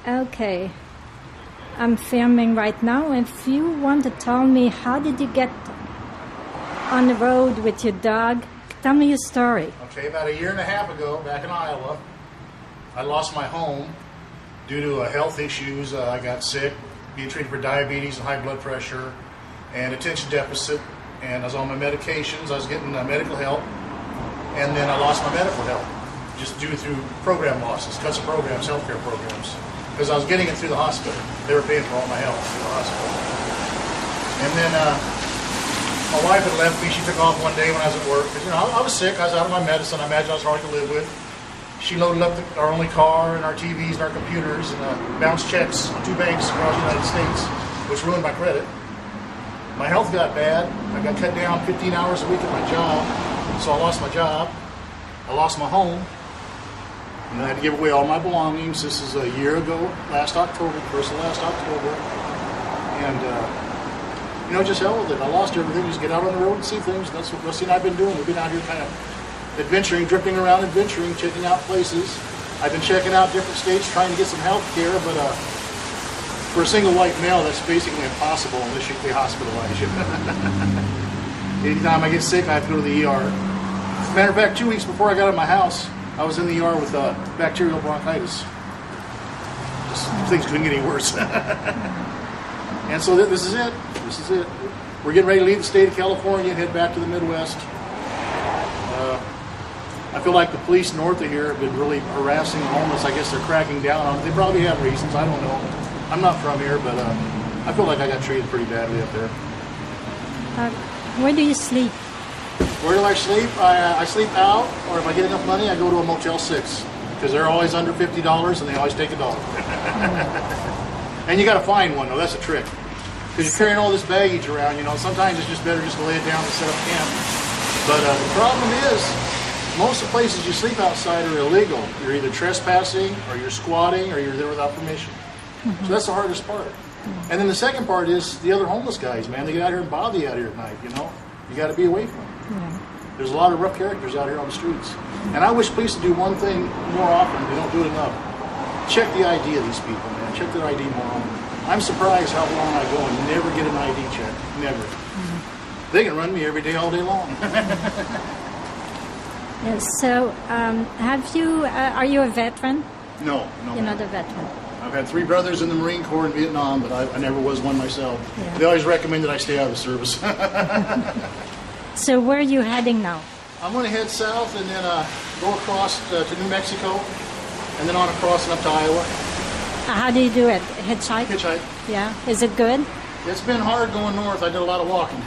Okay, I'm filming right now. If you want to tell me how did you get on the road with your dog, tell me your story. Okay, about a year and a half ago, back in Iowa, I lost my home due to health issues. I got sick, being treated for diabetes and high blood pressure and attention deficit, and I was on my medications. I was getting medical help, and then I lost my medical help just due to program losses, cuts of programs, healthcare programs, because I was getting it through the hospital. They were paying for all my health through the hospital. And then my wife had left me. She took off one day when I was at work. Because, I was sick. I was out of my medicine. I imagine I was hard to live with. She loaded up our only car and our TVs and our computers and bounced checks on 2 banks across the United States, which ruined my credit. My health got bad. I got cut down 15 hours a week at my job, so I lost my job. I lost my home. And I had to give away all my belongings. This is a year ago, last October, first of last October. And, just hell with it. I lost everything. Just get out on the road and see things. That's what Rusty and I have been doing. We've been out here kind of adventuring, drifting around, adventuring, checking out places. I've been checking out different states, trying to get some health care, but for a single white male, that's basically impossible unless you can hospitalize you. Anytime I get sick, I have to go to the ER. As a matter of fact, 2 weeks before I got out of my house, I was in the ER with bacterial bronchitis. Just, things couldn't get any worse. And so this is it. This is it. We're getting ready to leave the state of California and head back to the Midwest. I feel like the police north of here have been really harassing the homeless. I guess they're cracking down on it. They probably have reasons. I don't know. I'm not from here, but I feel like I got treated pretty badly up there. Where do you sleep? Where do I sleep? I sleep out, or if I get enough money, I go to a Motel 6, because they're always under $50 and they always take $1. And you got to find one, though. That's a trick, because you're carrying all this baggage around. Sometimes it's just better just to lay it down and set up camp. But the problem is, most of the places you sleep outside are illegal. You're either trespassing, or you're squatting, or you're there without permission. Mm-hmm. So that's the hardest part. Mm-hmm. And then the second part is the other homeless guys, man. They get out here and bother you out here at night, You got to be away from them. Yeah. There's a lot of rough characters out here on the streets. And I wish police would do one thing more often. They don't do it enough. Check the ID of these people, man. Check their ID more often. I'm surprised how long I go and never get an ID check. Never. Mm-hmm. They can run me every day, all day long. So, are you a veteran? No. You're not a veteran. I've had 3 brothers in the Marine Corps in Vietnam, but I never was one myself. Yeah. They always recommend that I stay out of the service. So where are you heading now? I'm going to head south and then go across to New Mexico, and then on across and up to Iowa. How do you do it? Hitchhike? Hitchhike. Yeah. Is it good? It's been hard going north. I did a lot of walking.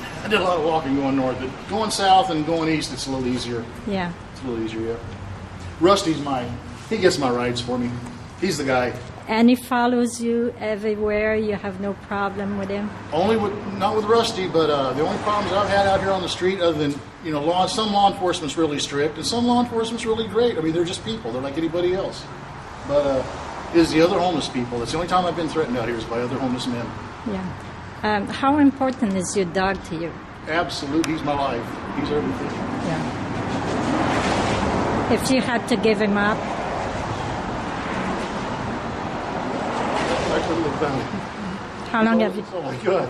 Going north, but going south and going east, it's a little easier. Yeah. It's a little easier, yeah. Rusty's he gets my rides for me. He's the guy. And he follows you everywhere. You have no problem with him? Not with Rusty, but the only problems I've had out here on the street, other than some law enforcement's really strict, and some law enforcement's really great. I mean, they're just people. They're like anybody else. But is the other homeless people. That's the only time I've been threatened out here is by other homeless men. Yeah. How important is your dog to you? Absolutely. He's my life. He's everything. Yeah. If you had to give him up. How long have you? Oh my God!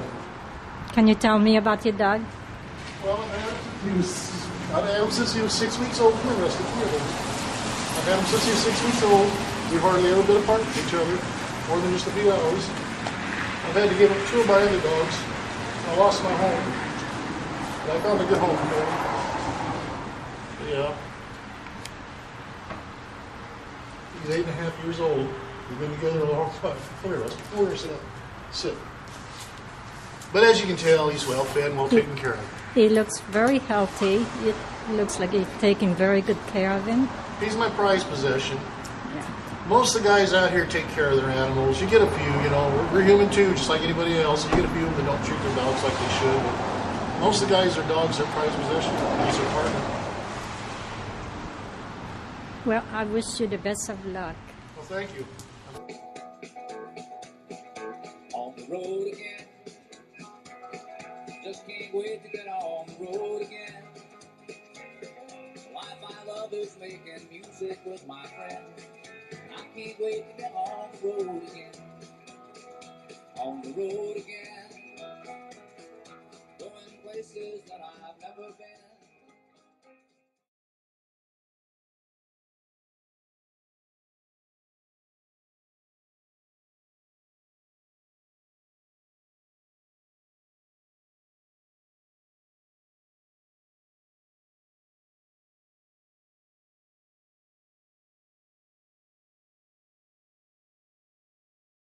Can you tell me about your dog? Well, I've had him since he was 6 weeks old. Come here, Rusty. Come here, I've had him since he was 6 weeks old. We've hardly ever been apart from each other, more than just a few hours. I've had to give up 2 of my other dogs. I lost my home, but I found a good home for him. Yeah. He's 8.5 years old. We've been together a long time. Come here, Rusty. Come here, sit up. Sit. But as you can tell, he's well fed, well taken care of. He looks very healthy. It looks like he's taking very good care of him. He's my prized possession. Yeah. Most of the guys out here take care of their animals. You get a few, we're human too, just like anybody else. You get a few that don't treat their dogs like they should. But most of the guys, their dogs are prized possession. That's their partner. Well, I wish you the best of luck. Well, thank you. On the road again. Just can't wait to get on the road again. The life I love is making music with my friends. I can't wait to get on the road again. On the road again. Going places that I've never been.